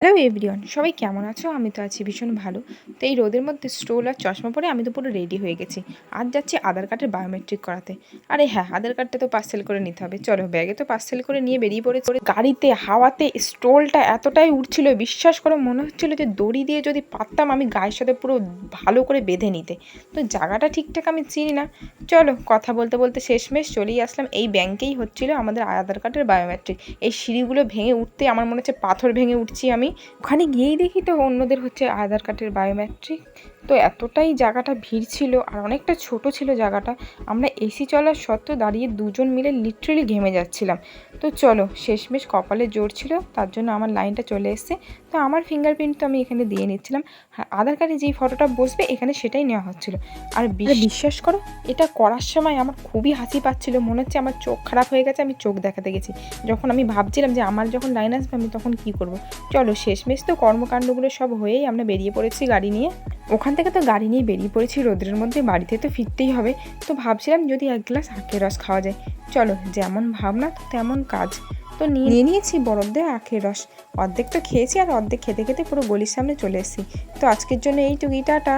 Hello everyone, সবাই কেমন আছো? আমি তো আছি ভীষণ ভালো। তো এই রোদের মধ্যে স্টোল আর চশমা পরে আমি তো পুরো রেডি হয়ে গেছি। আজ যাচ্ছি আধার কার্ডের বায়োমেট্রিক করাতে। আরে হ্যাঁ, আধার কার্ডটা তো পার্সেল করে নিতে হবে। চলো, ব্যাগে তো পার্সেল করে নিয়ে বেরিয়ে পড়েছি। গাড়িতে হাওয়াতে স্টোলটা এতটাই উঠছিল, বিশ্বাস করে মনে হচ্ছিল যে দড়ি দিয়ে যদি পারতাম আমি গায়ের সাথে পুরো ভালো করে বেঁধে নিতে। তো জায়গাটা ঠিকঠাক আমি চিনি না। চলো, কথা বলতে বলতে শেষমেশ চলেই আসলাম। এই ব্যাংকেই হচ্ছিল আমাদের আধার কার্ডের বায়োমেট্রিক। এই সিঁড়িগুলো ভেঙে উঠতে আমার মনে হচ্ছে পাথর ভেঙে উঠছি আমি। ওখানে গিয়েই দেখি তো অন্যদের হচ্ছে আধার কার্ডের বায়োমেট্রিক। তো এতটাই জায়গাটা ভিড় ছিল আর অনেকটা ছোট ছিল জায়গাটা। আমরা এসি চলার সত্ত্বেও দাঁড়িয়ে দুজন মিলে লিটারেলি ঘেমে যাচ্ছিলাম। তো চলো, শেষমেশ কপালে জোর ছিল, তার জন্য আমার লাইনটা চলে এসছে। তো আমার ফিঙ্গারপ্রিন্ট তো আমি এখানে দিয়ে নিচ্ছিলাম। আর আধার কার্ডে যেই ফটোটা বসবে এখানে সেটাই নেওয়া হচ্ছিল। আর বিশ্বাস করো, এটা করার সময় আমার খুবই হাসি পাচ্ছিল, মনে হচ্ছে আমার চোখ খারাপ হয়ে গেছে, আমি চোখ দেখাতে গেছি। যখন আমি ভাবছিলাম যে আমার যখন লাইন আসবে আমি তখন কী করবো। চলো, শেষমেশ তো কর্মকাণ্ডগুলো সব হয়েই আমরা বেরিয়ে পড়েছি গাড়ি নিয়ে। ওখান থেকে তো গাড়ি নিয়ে বেরিয়ে পড়েছি রোদ্রের মধ্যে, বাড়িতে তো ফিরতেই হবে। তো ভাবছিলাম যদি এক গ্লাস আখের রস খাওয়া যায়। চলো, যেমন ভাবনা তেমন কাজ। তো নিয়ে নিয়েছি বরফ দেওয়া আখের রস। অর্ধেক তো খেয়েছি আর অর্ধেক খেতে খেতে পুরো গলির সামনে চলে এসেছি। তো আজকের জন্য এইটুকুই, টাটা।